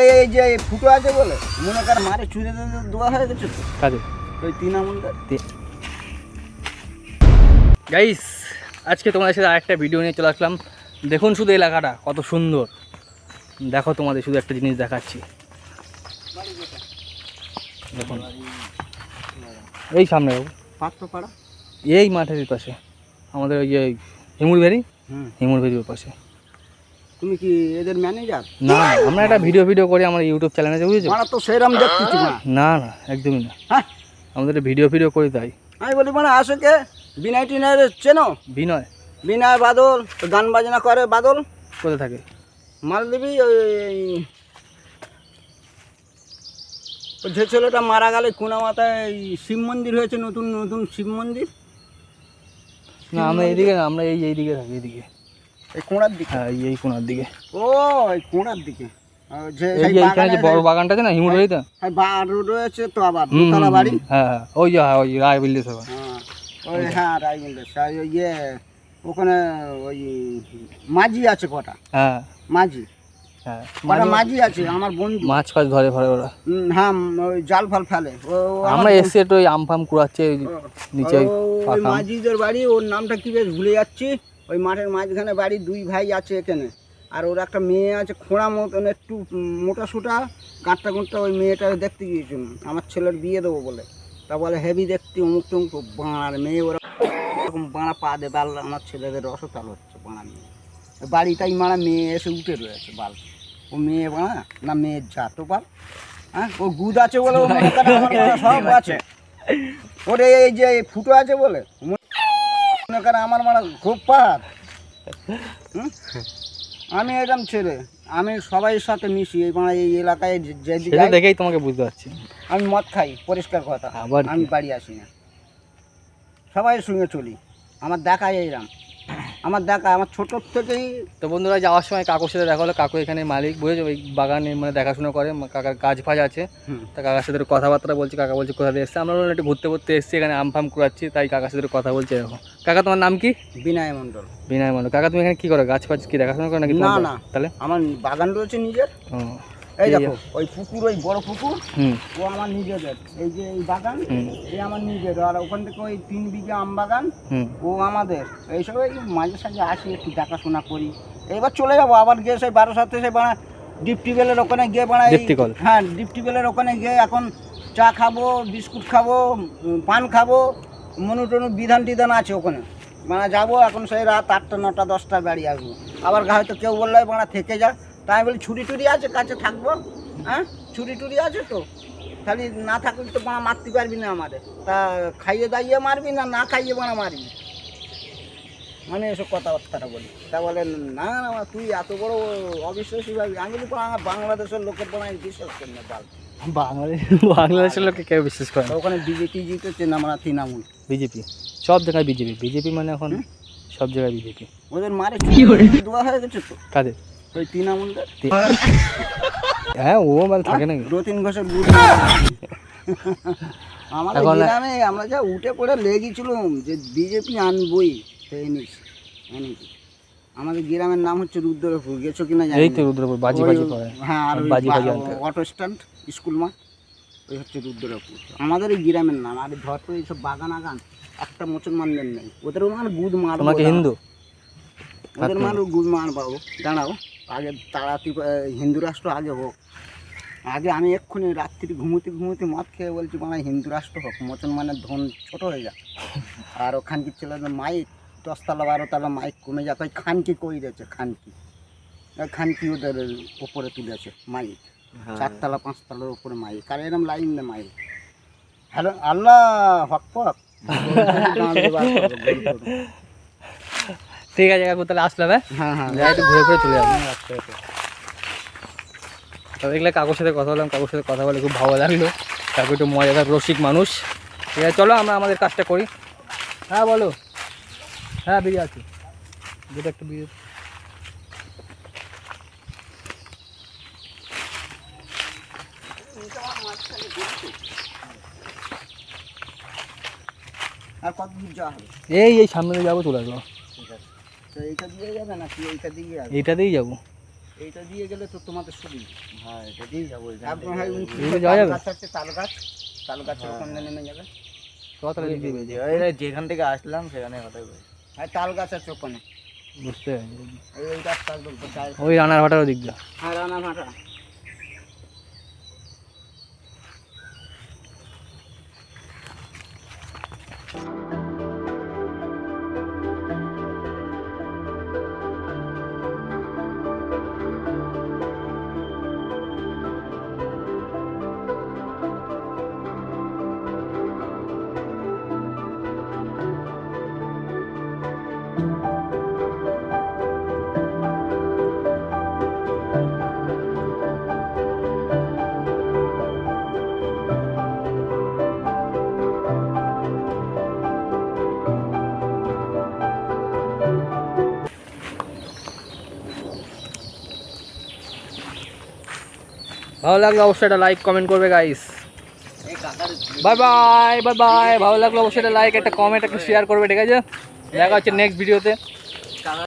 এই যে ফুটো আছে বলে মনে কর মারে চুরে দেওয়া হয়ে গেছে তো কাজে ওই তিন আমুলটা। গাইস আজকে তোমাদের সাথে আরেকটা ভিডিও নিয়ে চলে আসলাম। দেখুন শুধু এলাকাটা কত সুন্দর। দেখো তোমাদের শুধু একটা জিনিস দেখাচ্ছি। দেখুন এই সামনে পাত্রপাড়া এই মাঠের পাশে আমাদের ওই যে হিমুর ভেরি, হিমুর ভেরির পাশে। তুমি কি এদের ম্যানেজার? না, আমরা একটা ভিডিও করি আমার ইউটিউব চ্যানেলে, বুঝেছো? মারা তো সেরকম দেখতেছি না। না না একদমই না, হ্যাঁ আমাদের ভিডিও করি তাই। আমি বলি মানে আসো কে বিনয় টিনয় চেনো? বিনয়? বিনয় বাদল গান বাজনা করে। বাদল কোথায় থাকে? মালদেবী ওই যে ছেলেটা মারা গেলে কোনামাথায় শিব মন্দির হয়েছে, নতুন নতুন শিব মন্দির। না আমরা এইদিকে না, আমরা এইদিকে থাকি, এইদিকে এই কোণার দিকে। হ্যাঁ এই কোনার দিকে। ও এই কোণার দিকে যে এইখানে যে বড় বাগানটা আছে না হিমুর ভেরিতে, বাড়ি রয়েছে তো আবার দোতলা বাড়ি। হ্যাঁ ওই ওই রায় বিল্ডিং সভা। ওই হ্যাঁ রায়গঞ্জে ইয়ে ওখানে ওই মাঝি আছে কটা। হ্যাঁ মাঝি, হ্যাঁ কটা মাঝি আছে আমার বন্ধু। মাছ ফাছ ধরে ওরা। হ্যাঁ ওই জাল ফাল ফেলে। আমরা এসে একটু ওই আম ফাম কুড়াচ্ছে নিচে। ওই মাঝিদের বাড়ি, ওর নামটা কি বেশ ভুলে যাচ্ছি। ওই মাঠের মাঝখানে বাড়ি, দুই ভাই আছে এখানে। আর ওর একটা মেয়ে আছে খোঁড়া মতন, একটু মোটা সোটা গাঁটটা গুঁটটা। ওই মেয়েটা দেখতে গিয়েছিল আমার ছেলের বিয়ে দেবো বলে। তা বলে হেভি দেখতে অমুক তমুক বাঁড়ার মেয়ে। ওরা এরকম বাঁড়া পা দে বাল, আমার ছেলেদের রসতাল হচ্ছে বাঁড়া মেয়ে। বাড়িটাই মারা মেয়ে এসে উঠে রয়েছে বাল। ও মেয়ে বাঁড়া না মেয়ের জাত ও বাল। হ্যাঁ ও গুদ আছে বলে ও মনে করে আমার সব আছে। ওরে এই যে ফুটো আছে বলে মনে করে আমার মারা খুব পাহাড়। আমি এরকম ছেলে, আমি সবাইয়ের সাথে মিশি। এই মানে এই এলাকায় সেটা দেখেই তোমাকে বুঝতে পারছি। আমি মদ খাই, পরিষ্কার কথা। আবার আমি বাড়ি আসি না, সবাইয়ের সঙ্গে চলি। আমার দেখায় এইরাম, আমার দেখা আমার ছোটোর থেকেই। তো বন্ধুরা যাওয়ার সময় কাকুর সাথে দেখা হলো। কাকু এখানে মালিক, বুঝেছো? ওই বাগানে মানে দেখাশোনা করে। কাকার কাজ ফাজ আছে, তা কাকার সাথে কথাবার্তা বলছি। কাকা বলছে কোথা দিয়ে এসছে। আমরা একটু ঘুরতে এসেছি, এখানে আম ফাম কুড়াচ্ছি, তাই কাকার সাথে কথা বলছি। এরকম। কাকা তোমার নাম কি? বিনয় মণ্ডল। বিনয় মণ্ডল। কাকা তুমি এখানে কি করো? গাছ ফাছ কি দেখাশোনা করো নাকি? না না, তাহলে আমার বাগান রয়েছে নিজের। এই দেখো ওই পুকুর, ওই বড় পুকুর, ও আমার নিজেদের। এই যে এই বাগান, এই আমার নিজের। আর ওখান থেকে ওই 3 বিঘা আম বাগান, ও আমাদের। এইসব এই মাঝে সাঝে আসি, একটু দেখাশোনা করি। এবার চলে যাবো আবার গিয়ে সেই 12-7 সেই বানা ডিপ টিউবওয়েলের ওখানে গিয়ে বানাই। হ্যাঁ ডিপ টিউবওয়েলের ওখানে গিয়ে এখন চা খাবো, বিস্কুট খাবো, পান খাবো, মনু টনু বিধান টিধান আছে ওখানে। মানে যাবো এখন সেই রাত 8টা 9টা 10টা বাড়ি আসবো। আবার হয়তো কেউ বললো বানা থেকে যা, তাই আমি বলি ছুটি টুটি আছে কাছে থাকবো। হ্যাঁ ছুটি টুটি আছে তো, খালি না থাকলে তো বানা মারতে পারবি না আমাদের। তা খাইয়ে দাইয়ে মারবি না, না খাইয়ে বানা মারবি, মানে এসব কথাবার্তাটা বলি। তা বলে না না তুই এত বড় অবিশ্বাসী ভাবি। আমি বলি বাংলাদেশের লোকের বানায় বিশ্বাস করি না বাল। বাংলাদেশের লোককে কেউ বিশ্বাস করে না। ওখানে বিজেপি জিতেছে না, আমরা তৃণমূল। বিজেপি সব জায়গায় বিজেপি মানে এখন সব জায়গায় বিজেপি। ওদের মারে দেওয়া হয়ে গেছে তো। কাদের? ওই তৃণমূলদের। হ্যাঁ ও মানে থাকে নাকি 2-3 ঘষের বুট। আমাদের গ্রামে আমরা যা উঠে পড়ে লেগেছিলাম যে বিজেপি আনবই, সেই এনেছি। আমাদের গ্রামের নাম হচ্ছে রুদ্রপুর, গেছো কিনা জানি না। এই তো রুদ্রপুর বাজি করে। হ্যাঁ আর অটো স্ট্যান্ড, স্কুল মাঠ, ওই হচ্ছে রুদ্রপুর আমাদের এই গ্রামের নাম। আর ধর তো এইসব বাগান আগান একটা মুসলমানদের নেই। ওদের মানে গুদ মার। তোমাকে হিন্দু, ওদের মানে গুদ মার পাবো। দাঁড়াও আগে তাড়াতাড়ি হিন্দু রাষ্ট্র আগে হোক। আগে আমি এক্ষুনি রাত্রি ঘুমোতে মদ খেয়ে বলছি মানে হিন্দু রাষ্ট্র হোক, মুসলমানের ধন ছোট হয়ে যাক। আর ওখানকার ছেলেদের মাইক 10তলা 12তলা মাইক কমে যাক। ওই খানকি কই রয়েছে, খানকি ওদের উপরে তুলেছে মাইক। 4তলা 5তলার উপরে মাইক। আর এরকম লাইন দেয় মাইক। হ্যালো আল্লাহ হক ফক। ঠিক আছে কাকু তাহলে আসলাম। হ্যাঁ একটু ঘুরে চলে যাবো। তবে এগুলো কাকুর সাথে কথা বললাম, কাকুর সাথে কথা বলে খুব ভালো লাগলো। কাকু একটু মজাদার রসিক মানুষ। ঠিক আছে চলো আমরা আমাদের কাজটা করি। হ্যাঁ বলো। হ্যাঁ বিয়ে আছে, যেটা একটা বিয়ে। আর কত দূর যাওয়া হবে? এই সামনে দিয়ে যাবো, চলে আসবো। ঠিক আছে, তো এইটা দিয়ে যাবে নাকি এইটা দিয়ে যাবে? এইটা দিয়েই যাবো। এইটা দিয়ে গেলে তো তোমাদের সুবিধা। হ্যাঁ এটা দিয়ে যাবো একদম। এদিকে যাওয়া যাবে? গাছ আছে, তাল গাছের ওখানে নেমে যাবে। কথাটা দিক দিয়ে বেরিয়ে যেখান থেকে আসলাম সেখানে কথাই বলি। হ্যাঁ তাল গাছ আছে ওখানে, বুঝতে পারছি। ওই রাস্তা একদম ওই রানার ভাটার দিক দিয়ে। হ্যাঁ রানা ভাটা। ভালো লাগলে অবশ্যই একটা লাইক কমেন্ট করবে গাইস। এই কাকার বাই বাই বাই বাই। ভালো লাগলে অবশ্যই একটা লাইক, একটা কমেন্ট, একটা শেয়ার করবে, ঠিক আছে? দেখা হচ্ছে নেক্সট ভিডিওতে।